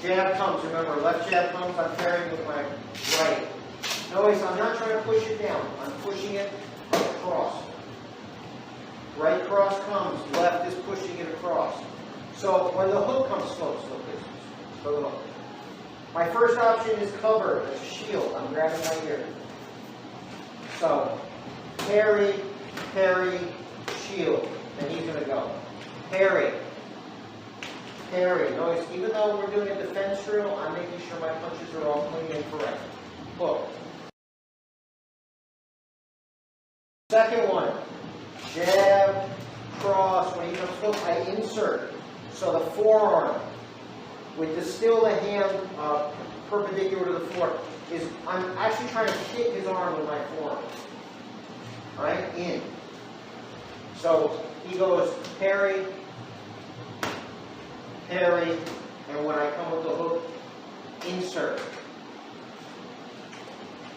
Jab comes, remember, left jab comes, I'm parrying with my right. Notice I'm not trying to push it down, I'm pushing it across. Right cross comes, left is pushing it across. So when the hook comes, slow please. Slow the hook. My first option is cover, that's a shield. I'm grabbing my ear. So, parry, parry, shield. And he's going to go. Parry, parry. Notice, even though we're doing a defense drill, I'm making sure my punches are all clean and correct. Hook. Second one, jab, cross. When he comes hook, I insert. So the forearm, with still the hand perpendicular to the floor, I'm actually trying to kick his arm with my forearm. Right? In. So he goes parry, parry, and when I come with the hook, insert.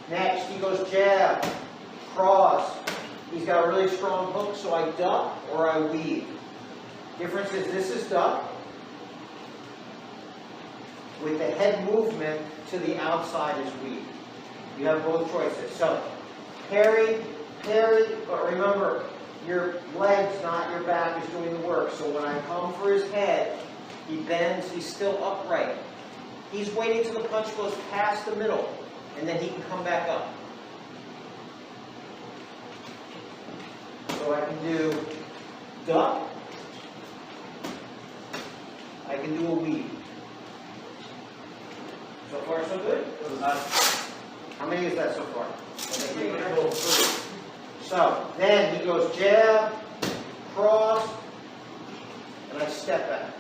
Next, he goes jab, cross. He's got a really strong hook, so I duck or I weave. Difference is this is duck with the head movement to the outside is weave. You have both choices. So parry, parry, but remember, your legs, not your back, is doing the work. So when I come for his head, he bends, he's still upright. He's waiting till the punch goes past the middle, and then he can come back up. So I can do duck, I can do a weave. So far, so good? How many is that so far? Three. So, then he goes jab, cross, and I step back.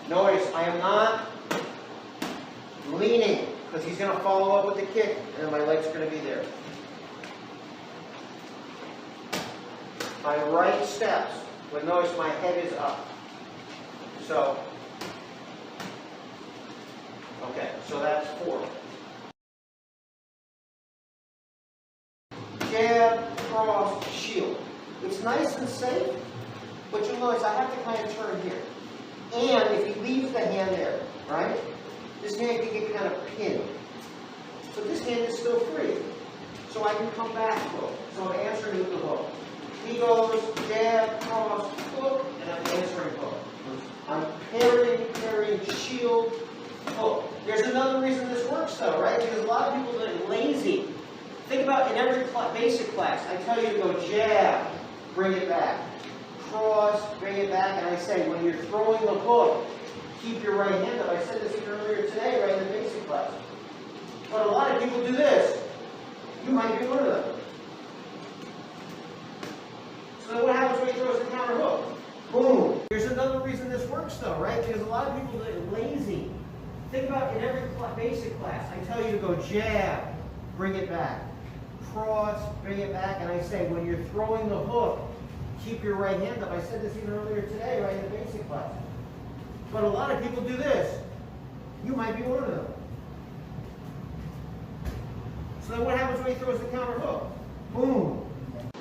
Notice, I am not leaning, because he's going to follow up with the kick, and then my leg's going to be there. My right steps, but notice my head is up. So, okay, so that's 4. Jab, cross, shield. It's nice and safe, but you'll notice I have to kind of turn here. And if he leaves the hand there, right, this hand can get kind of pinned. So this hand is still free. So I can come back hook. So I'm answering with the hook. He goes jab, cross, hook, and I'm answering hook. I'm parrying, parrying, shield, hook. There's another reason this works though, right? Because a lot of people are lazy. Think about in every basic class, I tell you to go jab, bring it back. Cross, bring it back, and I say when you're throwing the hook, keep your right hand up. I said this earlier today, right in the basic class. But a lot of people do this. You might be one of them. So then what happens when he throws the counter hook? Boom. There's another reason this works though, right? Because a lot of people are lazy. Think about in every basic class, I tell you to go jab, bring it back. Cross, bring it back, and I say when you're throwing the hook, keep your right hand up. I said this even earlier today, right in the basic class. But a lot of people do this. You might be one of them. So then what happens when he throws the counter hook? Boom.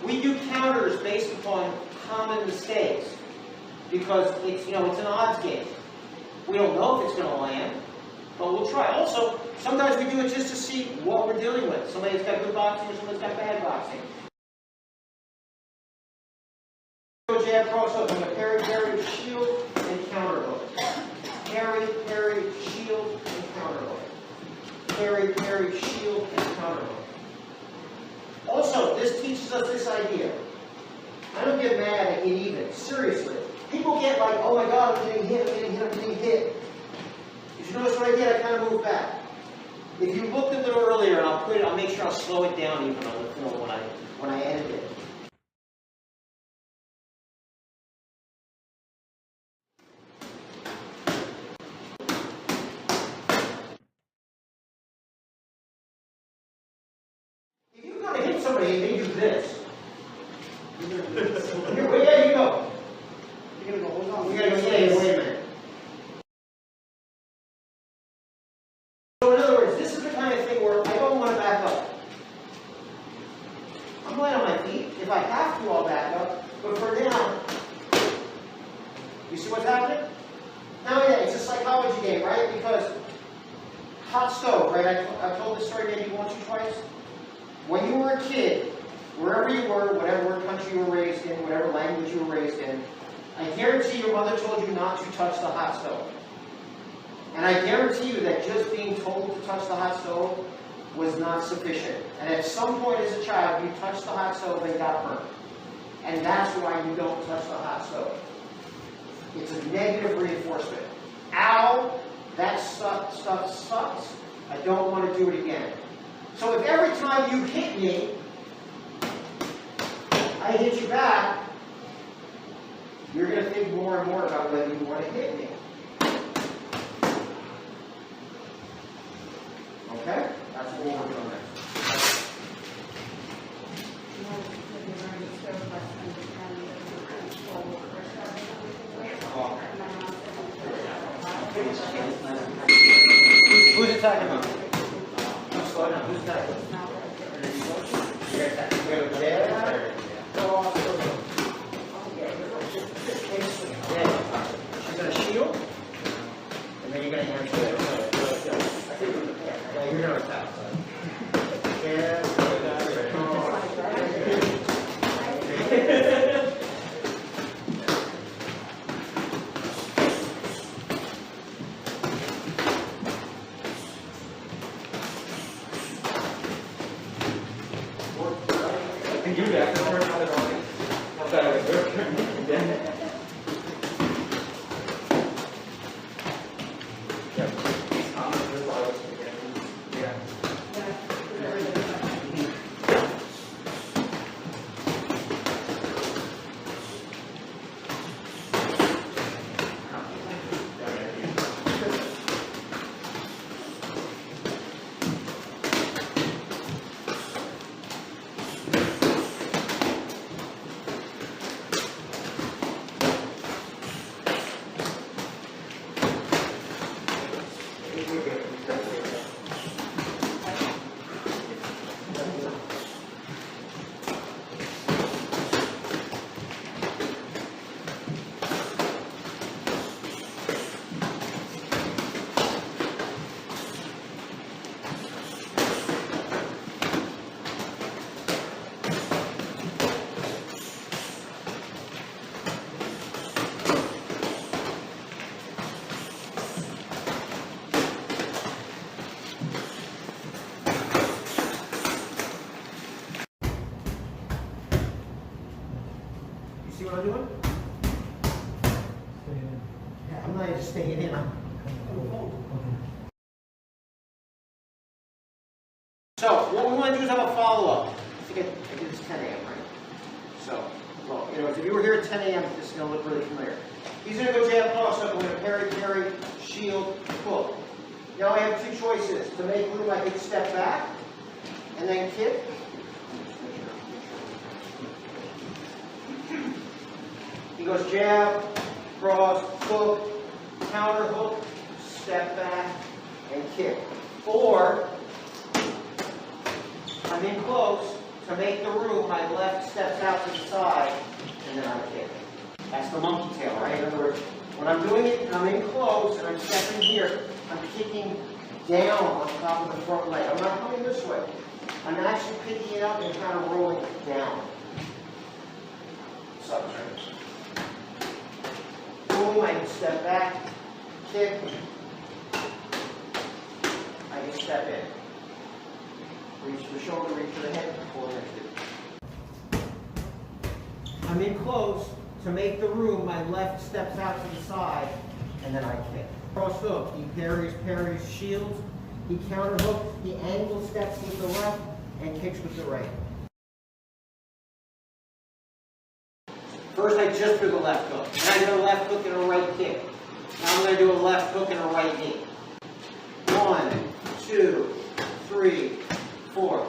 We do counters based upon common mistakes because it's, it's an odds game. We don't know if it's going to land, but we'll try. Also, sometimes we do it just to see what we're dealing with. Somebody's got good boxing or somebody's got bad boxing. Jab, cross hook. I'm going to parry, parry, shield, and counter hook. Parry, parry, shield, and counter hook. Parry, parry, shield, and counter hook. Also, this teaches us this idea. I don't get mad at it even. Seriously. People get like, oh my God, I'm getting hit, I'm getting hit, I'm getting hit. Did you notice what I did? I kind of moved back. If you looked a little earlier, and I'll make sure I'll slow it down even on the film when I edit it. If you're going to hit somebody and they do this, here, wait, there you go. You're going to go, hold on. You're going to go, yeah, wait a minute. So in other words, this is the kind of thing where I don't want to back up. I'm laying on my feet. If I have to, I'll back up. But for now, you see what's happening? Now, yeah, it's a psychology game, right? Because hot stove, right? I've told this story maybe once or twice. When you were a kid, wherever you were, whatever country you were raised in, whatever language you were raised in, I guarantee your mother told you not to touch the hot stove. And I guarantee you that just being told to touch the hot stove was not sufficient. And at some point as a child, you touched the hot stove and got burned. And that's why you don't touch the hot stove. It's a negative reinforcement. Ow, that stuff sucks. I don't want to do it again. So if every time you hit me, I hit you back, you're going to think more and more about whether you want to hit me. Okay? That's what we're working on next. Who's attacking him? Slow down. Who's attacking him? You're attacking. You're there. She's going to shield, and then you're going to answer it. Yeah, you're going to attack. Yeah. can do that. Don't worry about it all. See what I'm doing? Yeah, I'm not just staying in. So, what we want to do is have a follow-up. I think I did this 10 a.m., right? So, well, if you were here at 10 a.m., this is going to look really familiar. He's going to go jab, cross up. We're going to parry, shield, hook. Now I have two choices. To make room, I can step back and then kick. He goes jab, cross, hook, counter hook, step back, and kick. Or, I'm in close, to make the room, my left steps out to the side, and then I kick. That's the monkey tail, right? In other words, when I'm doing it and I'm in close and I'm stepping here, I'm kicking down on top of the front leg. I'm not coming this way. I'm actually picking it up and kind of rolling it down. Subtract. Boom, I can step back, kick, I can step in. Reach to the shoulder, reach to the head, pull it. I'm in close, to make the room, my left steps out to the side, and then I kick. Cross hook, he parries, shields, he counter hooks, he angle steps with the left, and kicks with the right. First, I just do the left hook. Then I do a left hook and a right kick. Now I'm going to do a left hook and a right knee. 1, 2, 3, 4.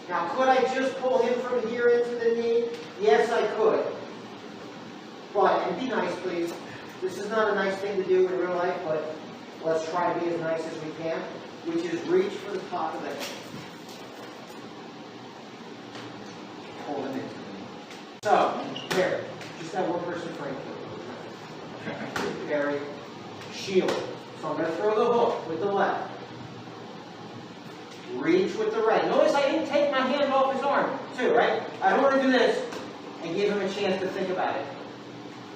Now, could I just pull him from here into the knee? Yes, I could. But, and be nice, please. This is not a nice thing to do in real life, but let's try to be as nice as we can, which is reach for the top of the head. Pull him into the knee. So, there, just that one person frame. parry, shield. So I'm going to throw the hook with the left. Reach with the right. Notice I didn't take my hand off his arm, too, right? I don't want to do this and give him a chance to think about it.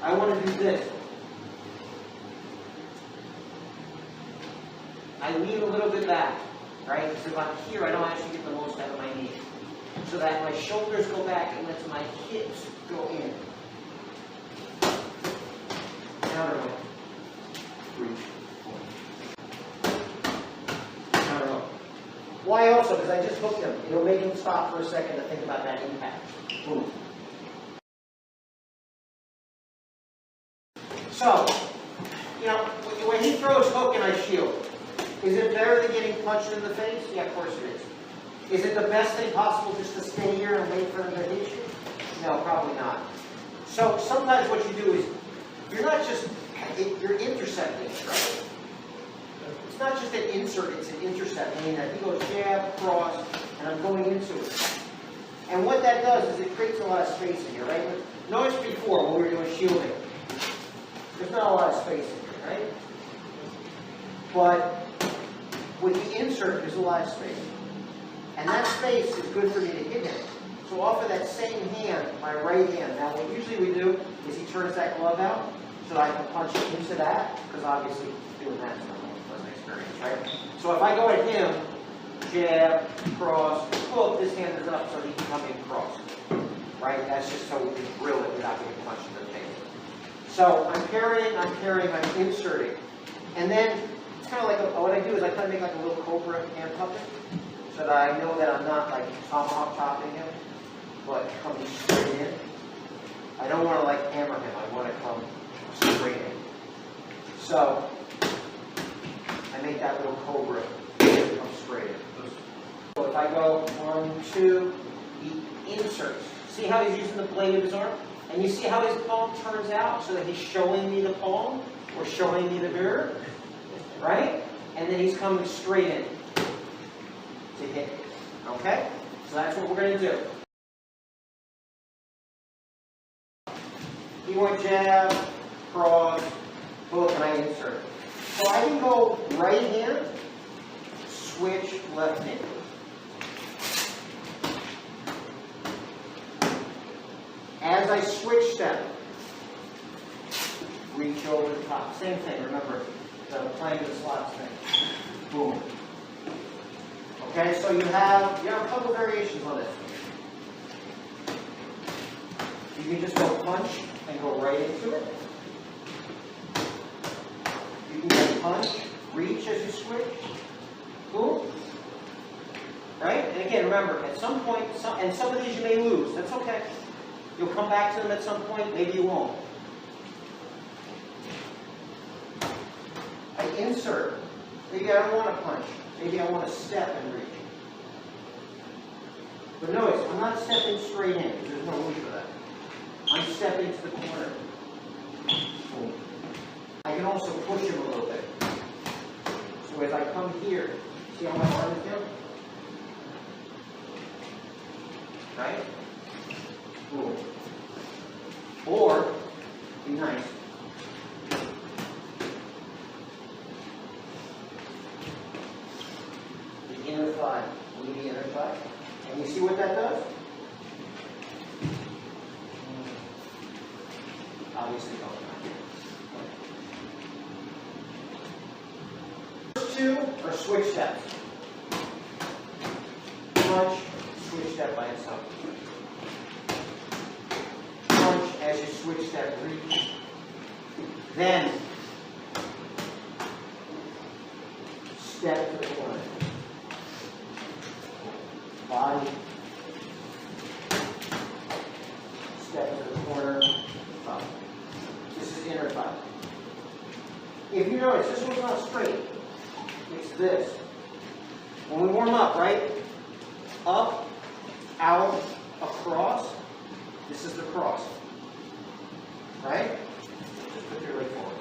I want to do this. I lean a little bit back, right? Because if I'm here, I don't actually get the most out of my knee. So that my shoulders go back and lets my hips go in. Counter hook. Reach. Counter hook. Why also? Because I just hooked him. It'll make him stop for a second to think about that impact. Boom. So, you know, when he throws hook and I shield, is it better than getting punched in the face? Yeah, of course it is. Is it the best thing possible just to stay here and wait for him to hit you? No, probably not. So sometimes what you do is, you're not just, you're intercepting, right? It's not just an insert, it's an intercept, meaning that he goes jab, cross, and I'm going into it. And what that does is it creates a lot of space in here, right? Notice before when we were doing shielding, there's not a lot of space in here, right? But with the insert, there's a lot of space. And that space is good for me to hit him. So off of that same hand, my right hand, now what usually we do is he turns that glove out so that I can punch into that, because obviously doing that is not a pleasant experience, right? So if I go at him, jab, cross, hook, this hand is up so he can come in cross, right? That's just so we can drill it without getting punched in the face. So I'm parrying, I'm inserting. And then it's kind of like, what I do is I kind of make like a little cobra hand puppet, so that I know that I'm not like tomahawk chopping him, but coming straight in. I don't want to like hammer him, I want to come straight in. So I make that little cobra come straight in. So if I go 1, 2, he inserts. See how he's using the blade of his arm? And you see how his palm turns out so that he's showing me the palm or showing me the mirror, right? And then he's coming straight in to hit. Okay? So that's what we're going to do. He went jab, cross, hook, and I insert. So I can go right hand, switch left hand. As I switch step, reach over the top. Same thing, remember, the playing with the slots thing. Boom. Okay, so you have a couple variations on this. You can just go punch and go right into it. You can go punch, reach as you switch. Boom. Right? And again, remember, at some point, and some of these you may lose. That's okay. You'll come back to them at some point, maybe you won't. I insert. Maybe I don't want to punch. Maybe I want to step and reach. But notice, I'm not stepping straight in, because there's no room for that. I'm stepping to the corner. Boom. I can also push him a little bit. So as I come here, see how my arm is down? Right? Boom. Or, be nice. The inner thigh, leave the inner thigh. And you see what that does? Obviously don't. First two are switch steps. Punch, switch step by itself. Punch as you switch step, reach. Then step to the corner. Body. Step to the corner. Thigh. This is inner thigh. If you notice, this one's not straight. It's this. When we warm up, right? Up, out, across. This is the cross. Right? Just put your leg forward.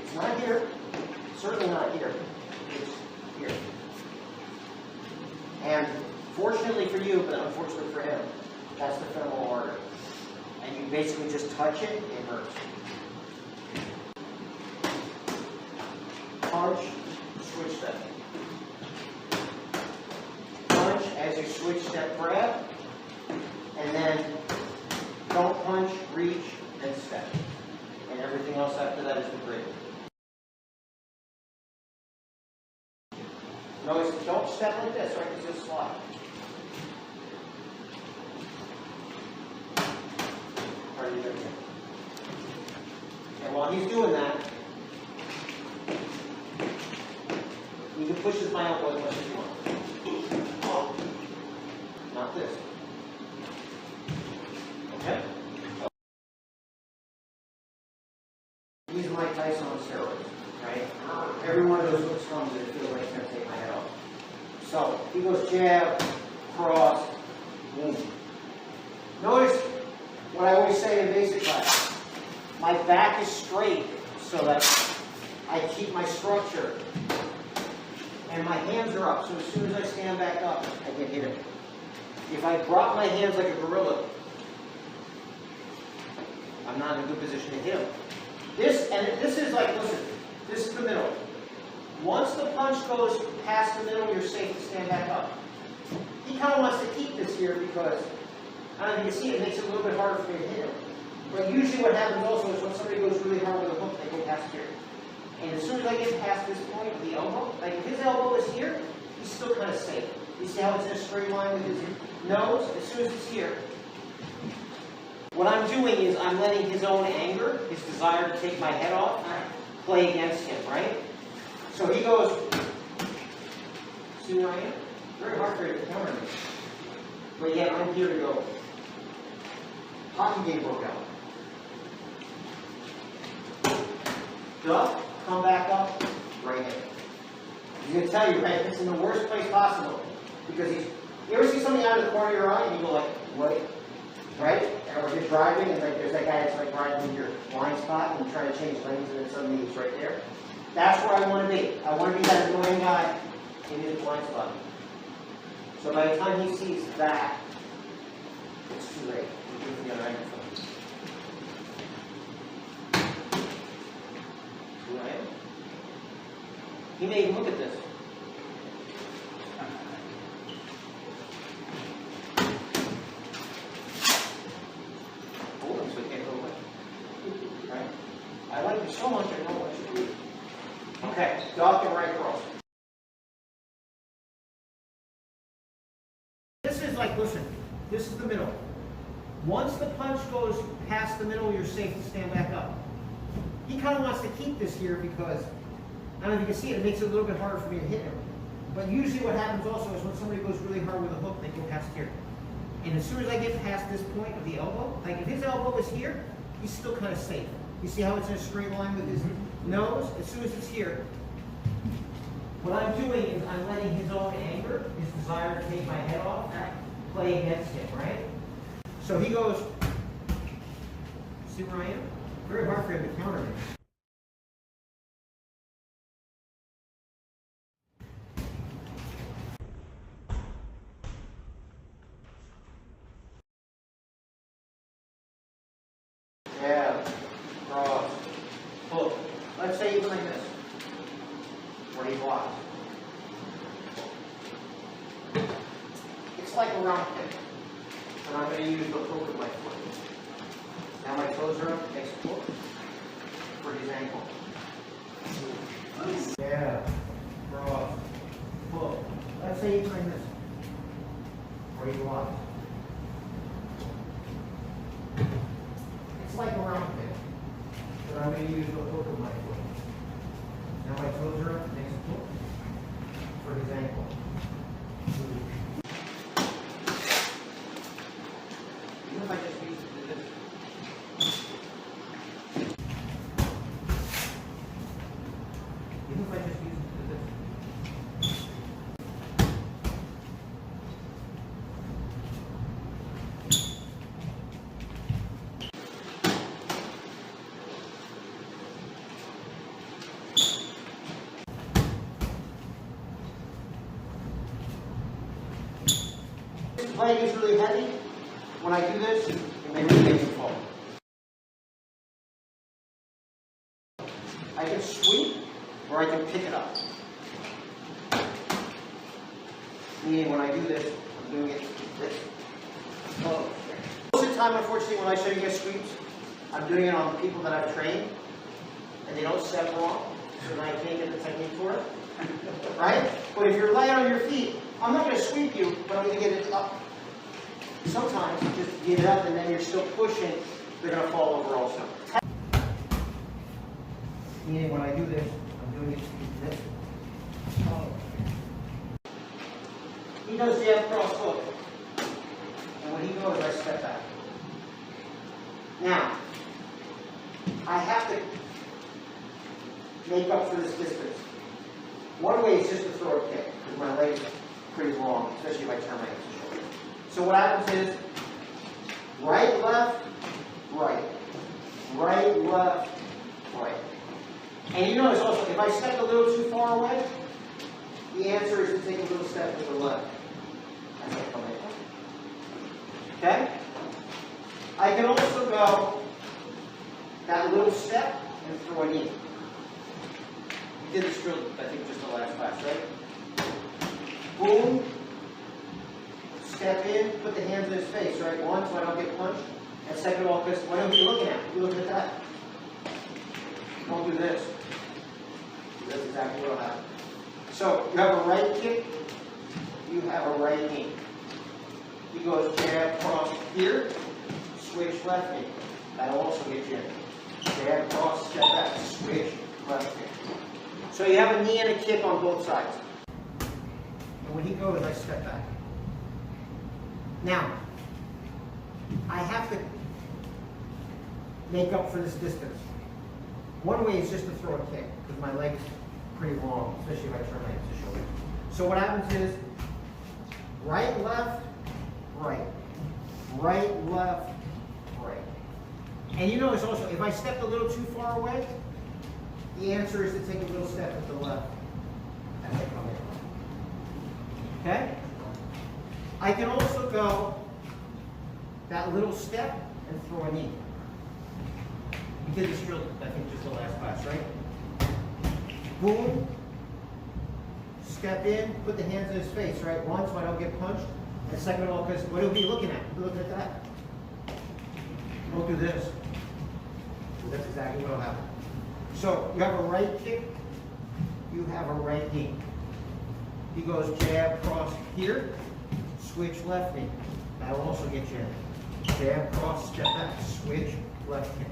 It's not here. It's certainly not here. It's here. And fortunately for you, but unfortunately for him, that's the femoral artery. And you basically just touch it, it hurts. punch, switch step. Punch as you switch step grab, and then don't punch, reach, and step. And everything else after that is the grip. Notice, don't step like this, right? Because you'll slide. How are you doing here? And while he's doing that, you can push his elbow as much as you want. Not this. Okay? He's Mike Tyson on steroids, right? Every one of those hooks comes and it feels like it's going to take my head off. So, he goes jab, cross, boom. Notice what I always say in basic class. My back is straight so that I keep my structure. And my hands are up, so as soon as I stand back up, I can hit him. If I drop my hands like a gorilla, I'm not in a good position to hit him. This is like, listen, this is the middle. Once the punch goes past the middle, you're safe to stand back up. He kind of wants to keep this here because, I don't know if you can see, it makes it a little bit harder for me to hit him. But usually what happens also is when somebody goes really hard with a hook, they go past here. And as soon as I get past this point of the elbow, like if his elbow is here, he's still kind of safe. You see how it's in a straight line with his nose? As soon as it's here, what I'm doing is I'm letting his own anger, his desire to take my head off, play against him, right? So he goes, see where I am? Very hard for you to counter me. But yet I'm here to go. Hockey game broke out. Duck, come back up, right here. He's going to tell you, right, it's in the worst place possible. Because you ever see something out of the corner of your eye and you go like, what? Right? Or you're driving and like there's that guy that's like riding in your blind spot and you're trying to change lanes and then suddenly he's right there. That's where I want to be. I want to be that annoying guy in his blind spot. So by the time he sees that, it's too late. He's moving the other end. See who I am? He may even look at this. I like you so much, I don't want you to leave. Okay, duck and right cross. This is like, listen, this is the middle. Once the punch goes past the middle, you're safe to stand back up. He kind of wants to keep this here because, I don't know if you can see it, it makes it a little bit harder for me to hit him. But usually what happens also is when somebody goes really hard with a hook, they go past here. And as soon as I get past this point of the elbow, like if his elbow is here, he's still kind of safe. You see how it's in a straight line with his nose? As soon as it's here, what I'm doing is I'm letting his own anger, his desire to take my head off, play against him, right? So he goes, see where I am? Very hard for him to counter me. Yeah. Cross, hook. Let's say even like this, where he blocks. It's like a round kick, but I'm going to use the hook of my foot. Now my toes are up, next hook for his ankle. Yeah, cross, hook. Let's say even like this, where he blocks. It's like a round kick. But I'm going to use the hook of my foot. Now my toes are up, next hook for his ankle. Even if I just use it to this. Even if I just use it to this. This leg is really heavy. When I do this, it really makes it fall. I can sweep or I can pick it up. Meaning when I do this, I'm doing it this. Oh. Most of the time, unfortunately, when I show you guys sweeps, I'm doing it on people that I've trained, and they don't step wrong, so then I can't get the technique for it. Right? But if you're light on your feet, I'm not going to sweep you, but I'm going to get it up. Sometimes you just get it up and then you're still pushing, they're going to fall over also. Meaning when I do this, I'm doing it this. Oh. He does jab cross hook. And when he goes, I step back. Now, I have to make up for this distance. One way is just to throw a kick, because my leg is pretty long, especially if I turn my hips to shoulder. So what happens is, right, left, right. Right, left, right. And you notice also, if I step a little too far away, the answer is to take a little step to the left. As I come in. Okay? I can also go that little step and throw a knee. We did this drill, I think, just the last class, right? Boom. Step in, put the hands in his face, right? One, so I don't get punched. And second of all, because what are you looking at? You're looking at that. Don't do this. That's exactly what will happen. So you have a right kick, you have a right knee. He goes jab, cross here, switch left knee. That'll also get you in. Jab, cross, step back, switch left knee. So you have a knee and a kick on both sides. And when he goes, I step back. Now, I have to make up for this distance. One way is just to throw a kick, because my leg's pretty long, especially if I turn my hips to shoulder. So what happens is, right, left, right. Right, left, right. And you notice also, if I stepped a little too far away, the answer is to take a little step to the left as I come in. Okay? I can also go that little step and throw a knee. We did this drill, I think, just the last class, right? Boom. Step in, put the hands in his face, right? One, so I don't get punched. And second of all, because what are you looking at? You're looking at that. Don't do this. That's exactly what will happen. So you have a right kick, you have a right knee. He goes jab, cross here, switch left knee. That'll also get you in. Jab, cross, step back, switch, left kick.